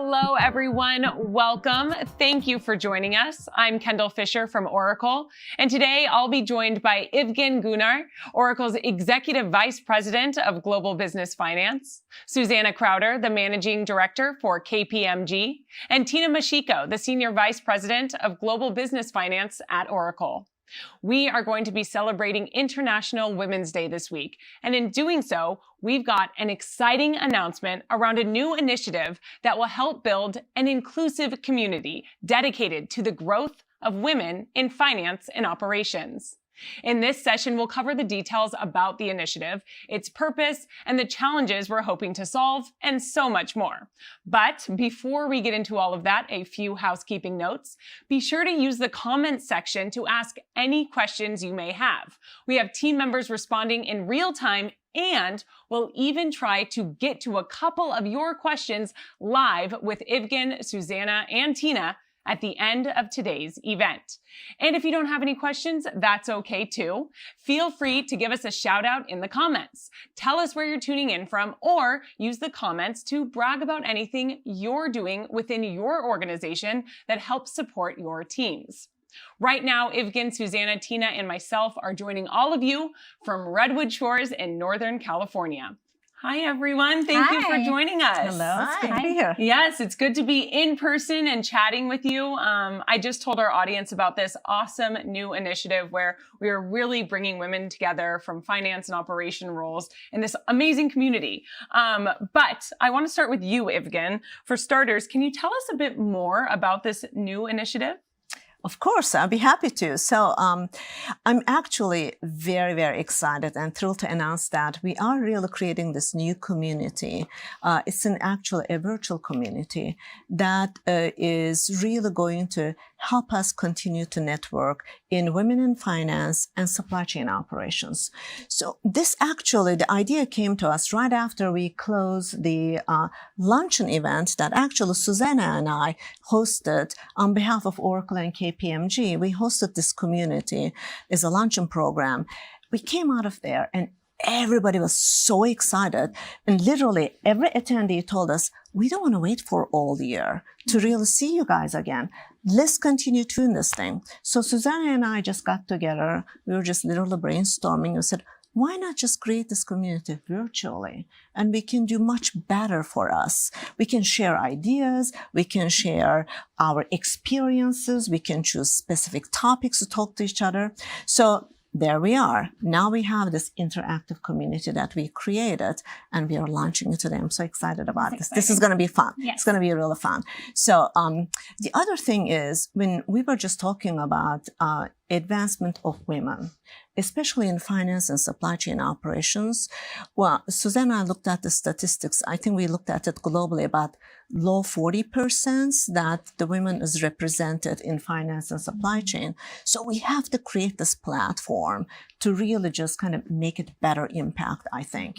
Hello, everyone. Welcome. Thank you for joining us. I'm Kendall Fisher from Oracle, and today I'll be joined by Evgen Gunnar, Oracle's Executive Vice President of Global Business Finance, Susanna Crowder, the Managing Director for KPMG, and Tina Mashiko, the Senior Vice President of Global Business Finance at Oracle. We are going to be celebrating International Women's Day this week, and in doing so, we've got an exciting announcement around a new initiative that will help build an inclusive community dedicated to the growth of women in finance and operations. In this session, we'll cover the details about the initiative, its purpose, and the challenges we're hoping to solve, and so much more. But before we get into all of that, a few housekeeping notes. Be sure to use the comments section to ask any questions you may have. We have team members responding in real time, and we'll even try to get to a couple of your questions live with Evgen, Susanna, and Tina at the end of today's event. And if you don't have any questions, that's okay too. Feel free to give us a shout out in the comments. Tell us where you're tuning in from, or use the comments to brag about anything you're doing within your organization that helps support your teams. Right now, Evgen, Susanna, Tina, and myself are joining all of you from Redwood Shores in Northern California. Hi, everyone. Thank you for joining us. Hello. It's good to be here. Yes, it's good to be in person and chatting with you. I just told our audience about this awesome new initiative where we are really bringing women together from finance and operation roles in this amazing community. But I want to start with you, Evgen. For starters, can you tell us a bit more about this new initiative? Of course, I'll be happy to. So I'm actually very, very excited and thrilled to announce that we are really creating this new community. It's a virtual community that is really going to help us continue to network in women in finance and supply chain operations. So the idea came to us right after we closed the luncheon event that actually Susanna and I hosted on behalf of Oracle and KPMG. We hosted this community as a luncheon program. We came out of there and everybody was so excited. And literally every attendee told us, we don't want to wait for all year to really see you guys again. Let's continue doing this thing. So Susanna and I just got together. We were just literally brainstorming and said, why not just create this community virtually? And we can do much better for us. We can share ideas. We can share our experiences. We can choose specific topics to talk to each other. So there we are. Now we have this interactive community that we created, and we are launching it today. I'm so excited about this. This is going to be fun. Yes. It's going to be really fun. So the other thing is, when we were just talking about advancement of women, especially in finance and supply chain operations, well, Susanna looked at the statistics. I think we looked at it globally, about low 40% that the women is represented in finance and supply chain. So we have to create this platform to really just kind of make it better impact, I think.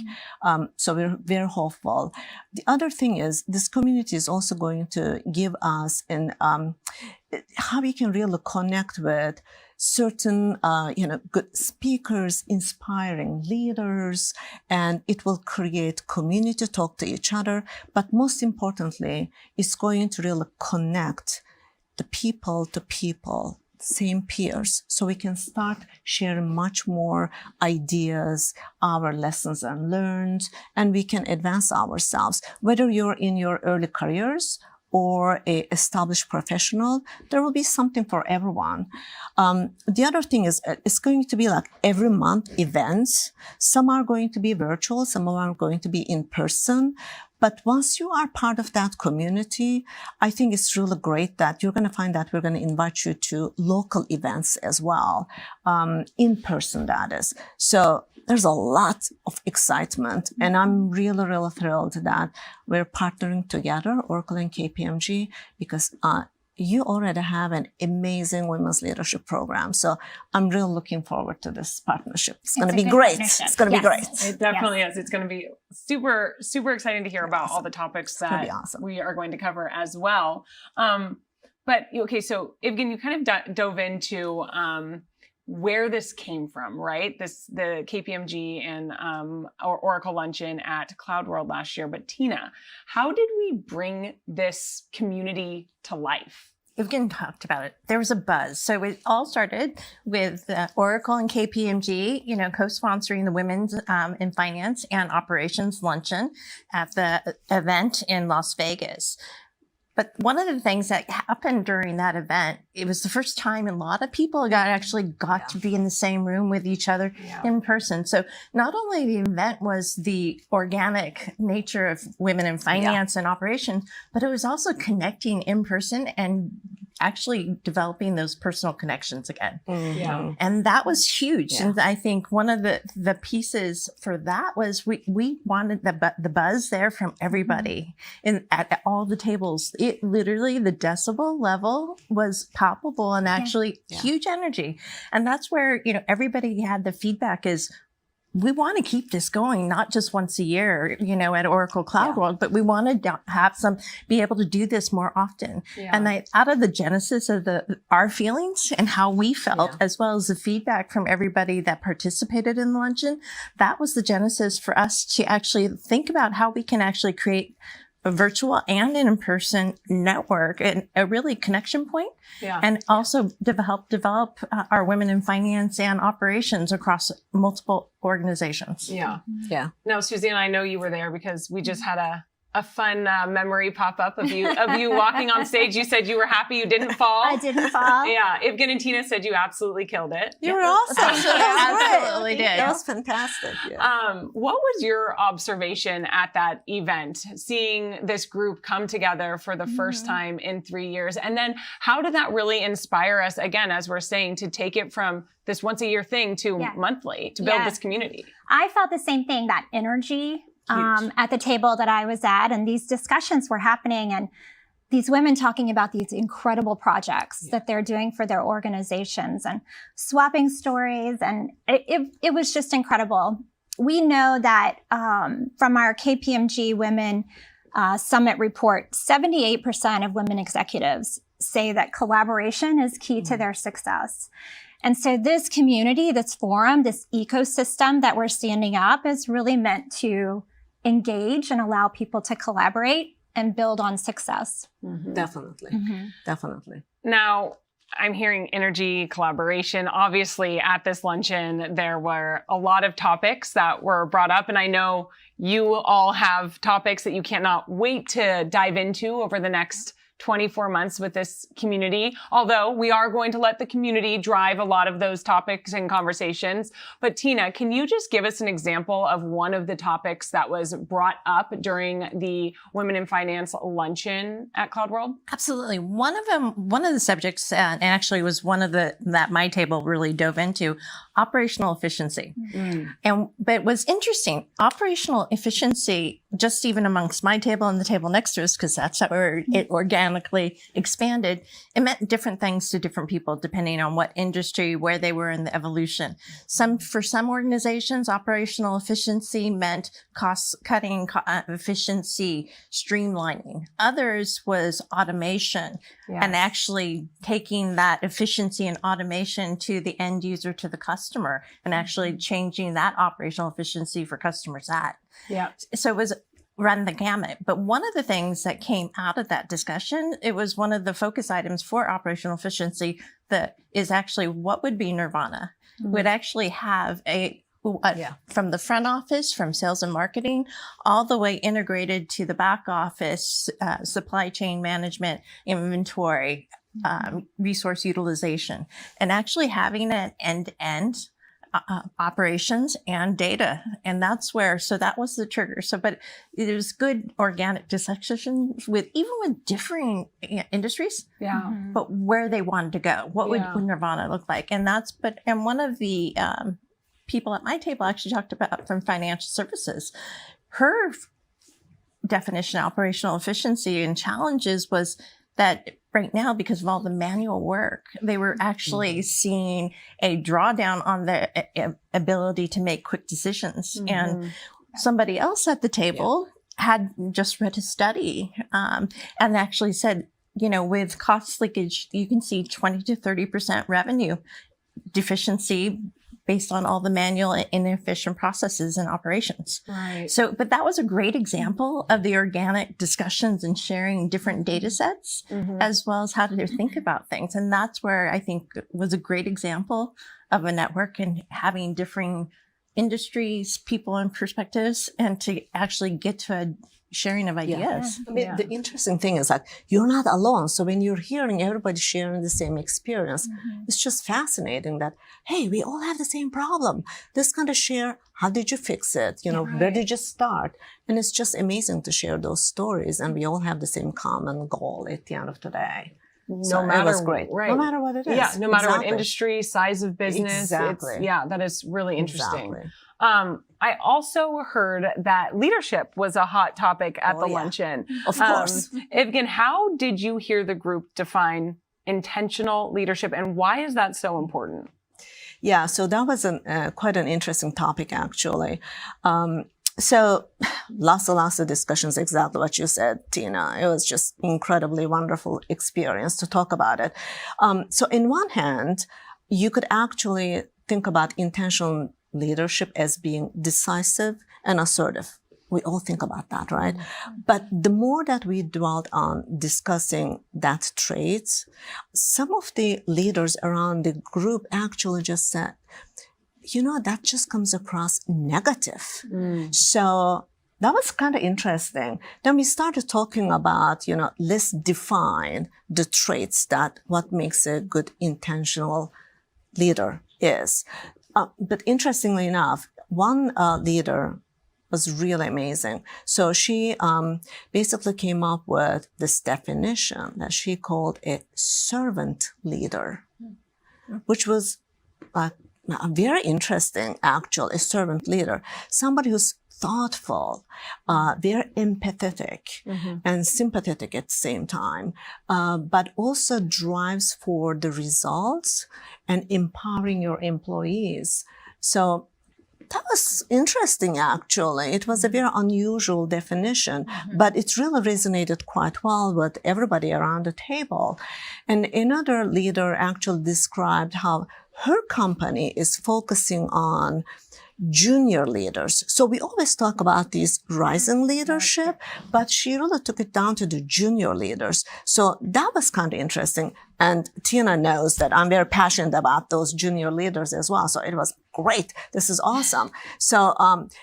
So we're very hopeful. The other thing is, this community is also going to give us how we can really connect with certain, good speakers, inspiring leaders, and it will create community to talk to each other. But most importantly, it's going to really connect the people to people, same peers, so we can start sharing much more ideas, our lessons learned, and we can advance ourselves. Whether you're in your early careers or a established professional, there will be something for everyone. The other thing is, it's going to be like every month events. Some are going to be virtual, some are going to be in person. But once you are part of that community, I think it's really great that you're going to find that we're going to invite you to local events as well, in person, that is. So there's a lot of excitement, and I'm really, really thrilled that we're partnering together, Oracle and KPMG, because you already have an amazing women's leadership program. So I'm really looking forward to this partnership. It's going to be great. It's going to be great. It definitely is. It's going to be super, super exciting to hear about all the topics that we are going to cover as well. But okay, so Evgen, you kind of dove into where this came from, right? The KPMG and Oracle luncheon at CloudWorld last year. But Tina, how did we bring this community to life? Evgen talked about it. There was a buzz. So it all started with Oracle and KPMG, co-sponsoring the Women's in Finance and Operations Luncheon at the event in Las Vegas. But one of the things that happened during that event, it was the first time a lot of people got to be in the same room with each other in person. So not only the event was the organic nature of women in finance and operation, but it was also connecting in person and actually developing those personal connections again. And that was huge. And I think one of the pieces for that was we wanted the buzz there from everybody at all the tables. It literally, the decibel level was palpable and actually huge energy. And that's where, everybody had the feedback is, we want to keep this going, not just once a year, at Oracle CloudWorld, but we want to be able to do this more often. And out of the genesis of our feelings and how we felt, as well as the feedback from everybody that participated in the luncheon, that was the genesis for us to actually think about how we can actually create a virtual and an in-person network and a really connection point. And also develop our women in finance and operations across multiple organizations. Now, Suzanne, I know you were there because we just had a fun memory pop up of you walking on stage. You said you were happy you didn't fall. I didn't fall. Evgen and Tina said you absolutely killed it. You were awesome. Absolutely did. That was fantastic. What was your observation at that event, seeing this group come together for the first time in 3 years? And then how did that really inspire us, again, as we're saying, to take it from this once a year thing to monthly, to build this community? I felt the same thing, that energy at the table that I was at, and these discussions were happening, and these women talking about these incredible projects that they're doing for their organizations and swapping stories. And it was just incredible. We know that from our KPMG Women Summit report, 78% of women executives say that collaboration is key to their success. And so this community, this forum, this ecosystem that we're standing up is really meant to engage and allow people to collaborate and build on success. Definitely. Definitely. Now, I'm hearing energy, collaboration. Obviously, at this luncheon, there were a lot of topics that were brought up. And I know you all have topics that you cannot wait to dive into over the next 24 months with this community, although we are going to let the community drive a lot of those topics and conversations. But Tina, can you just give us an example of one of the topics that was brought up during the Women in Finance luncheon at CloudWorld? Absolutely. One of the subjects, and actually was one of that my table really dove into, operational efficiency. But what's interesting, operational efficiency, just even amongst my table and the table next to us, because that's where it organically expanded, it meant different things to different people depending on what industry, where they were in the evolution. For some organizations, operational efficiency meant cost cutting, efficiency, streamlining. Others was automation and actually taking that efficiency and automation to the end user, to the customer, and actually changing that operational efficiency for customers so it was run the gamut. But one of the things that came out of that discussion, it was one of the focus items for operational efficiency that is actually what would be Nirvana. Would actually have from the front office, from sales and marketing, all the way integrated to the back office, supply chain management, inventory, resource utilization, and actually having an end-to-end operations and data. And that's so that was the trigger. But it was good organic discussion even with differing industries, but where they wanted to go. What would Nirvana look like? And one of the people at my table actually talked about from financial services. Her definition of operational efficiency and challenges was that right now, because of all the manual work, they were actually seeing a drawdown on the ability to make quick decisions. And somebody else at the table had just read a study and actually said, with cost leakage, you can see 20 to 30% revenue deficiency based on all the manual and inefficient processes and operations. Right. So, but that was a great example of the organic discussions and sharing different data sets, as well as how to think about things. And that's where I think was a great example of a network and having differing industries, people, and perspectives, and to actually get to a sharing of ideas. I mean, the interesting thing is that you're not alone. So when you're hearing everybody sharing the same experience, it's just fascinating that, hey, we all have the same problem. Let's kind of share, how did you fix it? You know, where did you start? And it's just amazing to share those stories. And we all have the same common goal at the end of the day. No matter, it was great. Right. No matter what it is. Yeah, no matter what Exactly. industry, size of business. Exactly. That is really interesting. Exactly. I also heard that leadership was a hot topic at the luncheon. Of course. Evgen, how did you hear the group define intentional leadership, and why is that so important? Yeah, so that was quite an interesting topic, actually. So lots of discussions, exactly what you said, Tina. It was just incredibly wonderful experience to talk about it. So in one hand, you could actually think about intentional leadership as being decisive and assertive. We all think about that, right? But the more that we dwelled on discussing that traits, some of the leaders around the group actually just said, you know, that just comes across negative. So that was kind of interesting. Then we started talking about, you know, let's define the traits that what makes a good intentional leader is. But interestingly enough, one leader was really amazing. So she basically came up with this definition that she called a servant leader, which was very interesting, actually, a servant leader, somebody who's thoughtful, very empathetic and sympathetic at the same time, but also drives for the results and empowering your employees. So that was interesting, actually. It was a very unusual definition, but it really resonated quite well with everybody around the table. And another leader actually described how her company is focusing on junior leaders. So we always talk about these rising leadership, but she really took it down to the junior leaders. So that was kind of interesting. And Tina knows that I'm very passionate about those junior leaders as well. So it was great. This is awesome. So,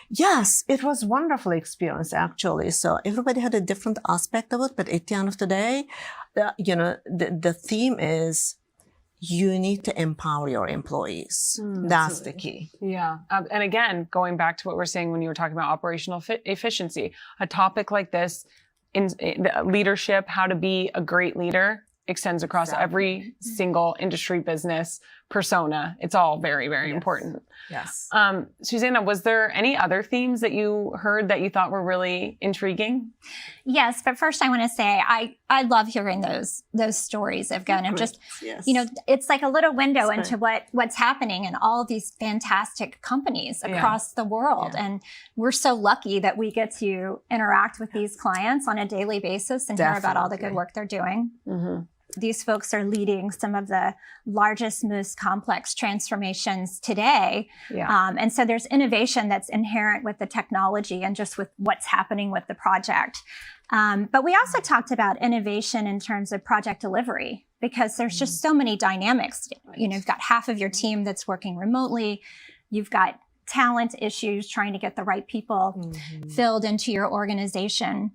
yes, it was a wonderful experience, actually. So everybody had a different aspect of it. But at the end of the day, the theme is, you need to empower your employees. That's the key. Yeah. And again, going back to what we're saying when you were talking about operational efficiency, a topic like this in leadership, how to be a great leader, extends across every single industry, business, persona. It's all very, very important. Yes. Susanna, was there any other themes that you heard that you thought were really intriguing? Yes, but first I want to say I love hearing those stories, Evgen, and just it's like a little window into what's happening in all of these fantastic companies across the world, and we're so lucky that we get to interact with these clients on a daily basis and hear about all the good work they're doing. These folks are leading some of the largest, most complex transformations today. And so there's innovation that's inherent with the technology and just with what's happening with the project. But we also talked about innovation in terms of project delivery, because there's just so many dynamics. You know, you've got half of your team that's working remotely. You've got talent issues, trying to get the right people filled into your organization.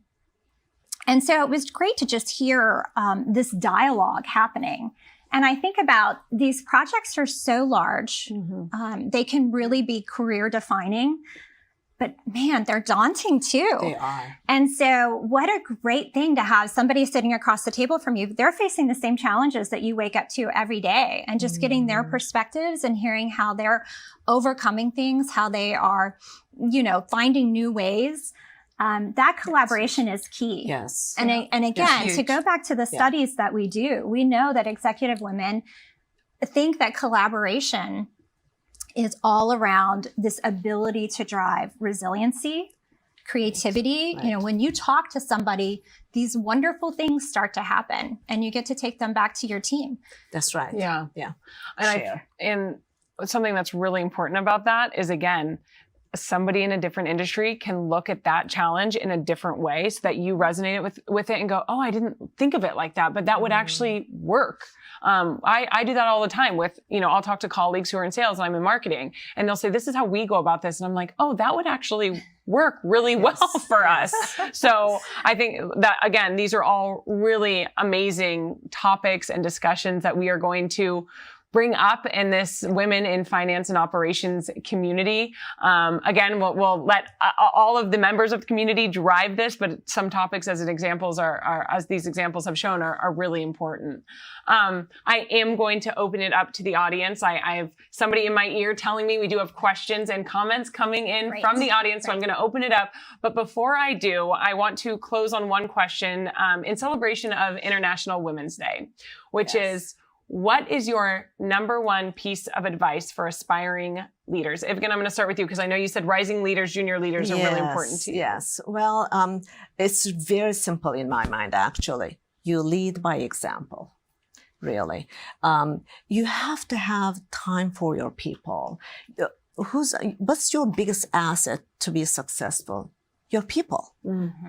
And so it was great to just hear this dialogue happening. And I think about these projects are so large. They can really be career defining, but man, they're daunting too. They are. And so what a great thing to have somebody sitting across the table from you. They're facing the same challenges that you wake up to every day, and just getting their perspectives and hearing how they're overcoming things, how they are, finding new ways. That collaboration is key. Yes. And again, to go back to the studies that we do, we know that executive women think that collaboration is all around this ability to drive resiliency creativity, you know, when you talk to somebody, these wonderful things start to happen and you get to take them back to your team. That's right. Yeah. Yeah. And something that's really important about that is, again, somebody in a different industry can look at that challenge in a different way so that you resonate with it and go, oh, I didn't think of it like that, but that would actually work. I do that all the time with, you know, I'll talk to colleagues who are in sales and I'm in marketing and they'll say, this is how we go about this. And I'm like, oh, that would actually work really well for us. So I think that, again, these are all really amazing topics and discussions that we are going to bring up in this Women in Finance and Operations community. Again, we'll let all of the members of the community drive this, but some topics as examples as these examples have shown, are really important. I am going to open it up to the audience. I have somebody in my ear telling me we do have questions and comments coming in from the audience, so I'm going to open it up. But before I do, I want to close on one question in celebration of International Women's Day, which is, what is your number one piece of advice for aspiring leaders? Evgen, I'm going to start with you because I know you said rising leaders, junior leaders are really important to you. Yes. Well, it's very simple in my mind, actually. You lead by example, really. You have to have time for your people. What's your biggest asset to be successful? Your people,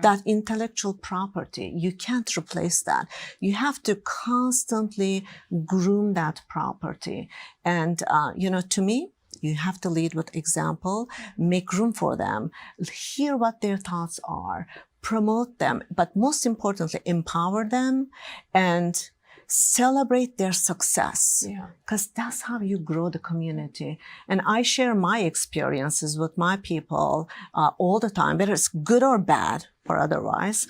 that intellectual property, you can't replace that. You have to constantly groom that property. And, you know, to me, you have to lead with example, make room for them, hear what their thoughts are, promote them, but most importantly, empower them and celebrate their success, because that's how you grow the community. And I share my experiences with my people all the time, whether it's good or bad or otherwise,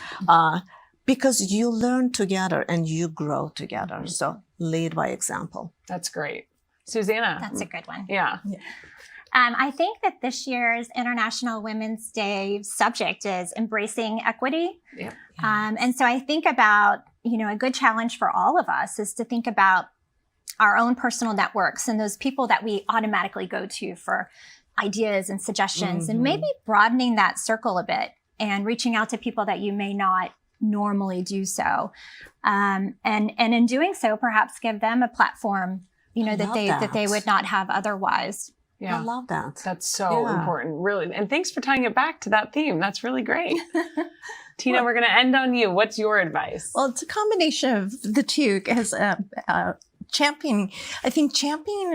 because you learn together and you grow together. So lead by example. That's great. Susanna. That's a good one. Yeah. I think that this year's International Women's Day subject is embracing equity. Yeah. And so I think about, you know, a good challenge for all of us is to think about our own personal networks and those people that we automatically go to for ideas and suggestions, and maybe broadening that circle a bit and reaching out to people that you may not normally do so. And in doing so, perhaps give them a platform, you know, that they would not have otherwise. Yeah. I love that. That's so important, really. And thanks for tying it back to that theme. That's really great. Tina, we're going to end on you. What's your advice? Well, it's a combination of the two, as championing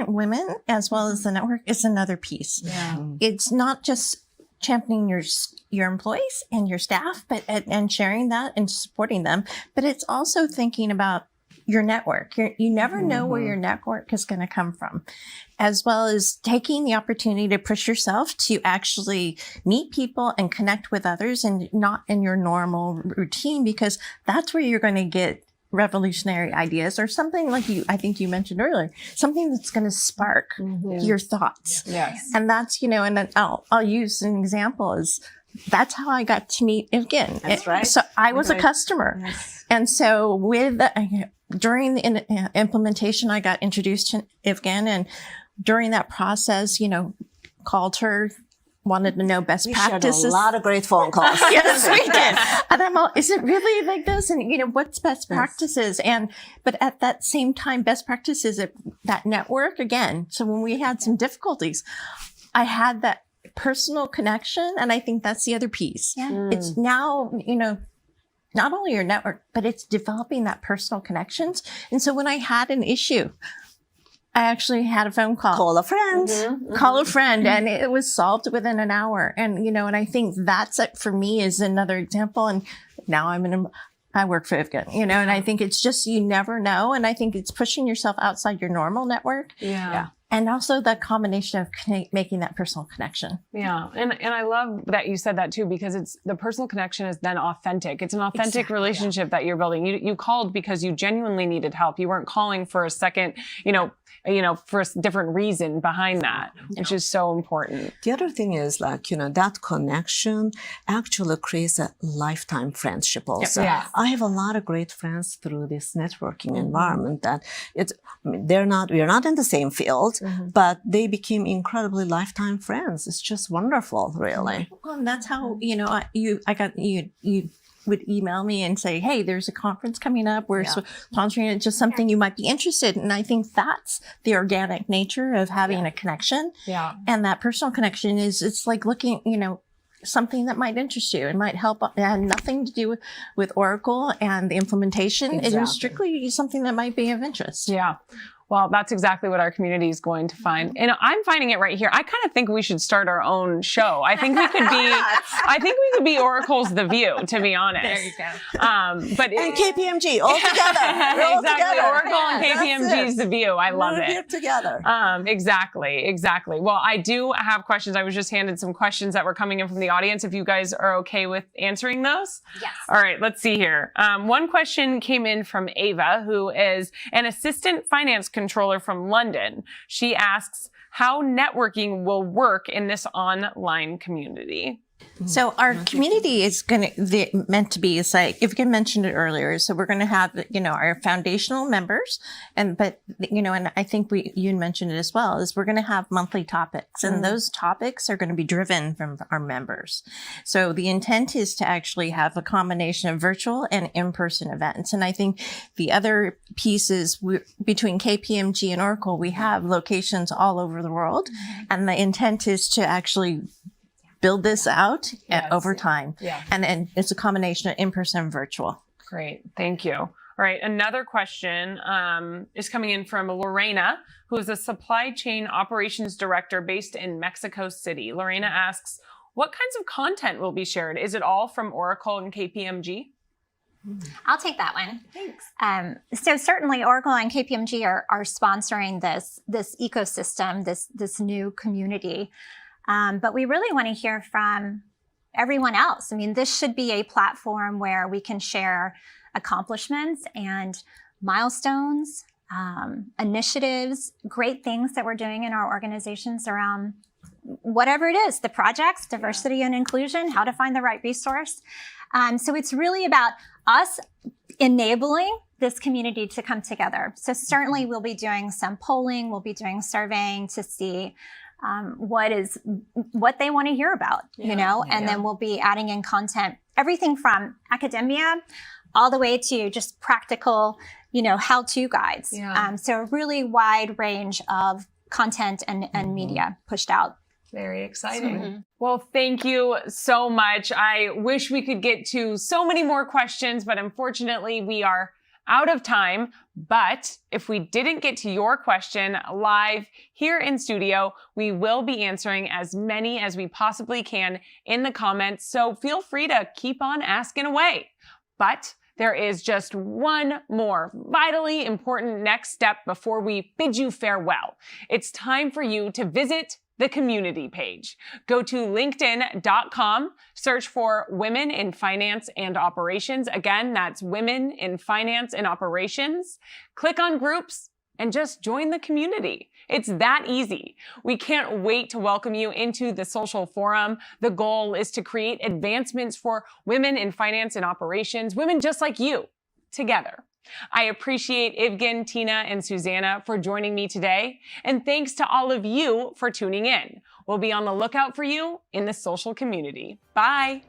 women as well as the network is another piece. Yeah. It's not just championing your employees and your staff, but and sharing that and supporting them, but it's also thinking about your network. You never know where your network is going to come from, as well as taking the opportunity to push yourself to actually meet people and connect with others and not in your normal routine, because that's where you're going to get revolutionary ideas or something like I think you mentioned earlier, something that's going to spark your thoughts. Yes. And that's, you know, and then I'll use an example is that's how I got to meet Evgen. That's right. So I was a customer. Yes. And so during the implementation, I got introduced to Evgen, and during that process, you know, called her, wanted to know best practices. Shared a lot of great phone calls. Yes, we did. And I'm all, is it really like this? And, you know, what's best practices? But at that same time, best practices at that network again. So when we had some difficulties, I had that personal connection. And I think that's the other piece. Yeah. It's now, you know, not only your network, but it's developing that personal connections. And so when I had an issue, I actually had a phone call. Call a friend. Call a friend, and it was solved within an hour. And, you know, and I think that's it for me is another example. And now I work for Evgen, you know, and I think it's just, you never know. And I think it's pushing yourself outside your normal network. Yeah. And also the combination of making that personal connection. Yeah. And I love that you said that too, because it's the personal connection is then authentic. It's an authentic relationship that you're building. You called because you genuinely needed help. You weren't calling for a second, for a different reason behind that, which is so important. The other thing is like, you know, that connection actually creates a lifetime friendship also. Yeah. I have a lot of great friends through this networking environment that we're not in the same field, but they became incredibly lifetime friends. It's just wonderful, really. Well, and that's how, you would email me and say, hey, there's a conference coming up. We're sponsoring it, just something you might be interested in. And I think that's the organic nature of having a connection. Yeah. And that personal connection it's like looking, something that might interest you. It might help. It had nothing to do with Oracle and the implementation. Exactly. It was strictly something that might be of interest. Yeah. Well, that's exactly what our community is going to find. And I'm finding it right here. I kind of think we should start our own show. I think we could be Oracle's The View, to be honest. There you go. But And KPMG all together. We're all exactly. together. Oracle and That's KPMG's it. The View. I love We're it. here together. Exactly. Well, I do have questions. I was just handed some questions that were coming in from the audience. If you guys are okay with answering those. Yes. All right, let's see here. One question came in from Ava, who is an assistant finance controller from London. She asks how networking will work in this online community. So our community is meant to be, is like, if you can mention it earlier. So we're going to have, our foundational members and I think you mentioned it as well, is we're going to have monthly topics and those topics are going to be driven from our members. So the intent is to actually have a combination of virtual and in-person events. And I think the other piece is between KPMG and Oracle, we have locations all over the world. And the intent is to actually build this out over time. Yeah. And then it's a combination of in-person and virtual. Great. Thank you. All right. Another question is coming in from Lorena, who is a supply chain operations director based in Mexico City. Lorena asks, what kinds of content will be shared? Is it all from Oracle and KPMG? I'll take that one. Thanks. So certainly Oracle and KPMG are sponsoring this ecosystem, this new community. But we really want to hear from everyone else. I mean, this should be a platform where we can share accomplishments and milestones, initiatives, great things that we're doing in our organizations around whatever it is, the projects, diversity and inclusion, how to find the right resource. So it's really about us enabling this community to come together. So certainly we'll be doing some polling, we'll be doing surveying to see what they want to hear about, and then we'll be adding in content, everything from academia all the way to just practical, how-to guides. So a really wide range of content and media pushed out. Very exciting. Well, thank you so much. I wish we could get to so many more questions, but unfortunately we are out of time. But if we didn't get to your question live here in studio, we will be answering as many as we possibly can in the comments. So feel free to keep on asking away. But there is just one more vitally important next step before we bid you farewell. It's time for you to visit the community page. Go to linkedin.com, search for Women in Finance and Operations. Again, that's Women in Finance and Operations. Click on groups and just join the community. It's that easy. We can't wait to welcome you into the social forum. The goal is to create advancements for women in finance and operations, women just like you, together. I appreciate Evgen, Tina, and Susanna for joining me today. And thanks to all of you for tuning in. We'll be on the lookout for you in the social community. Bye.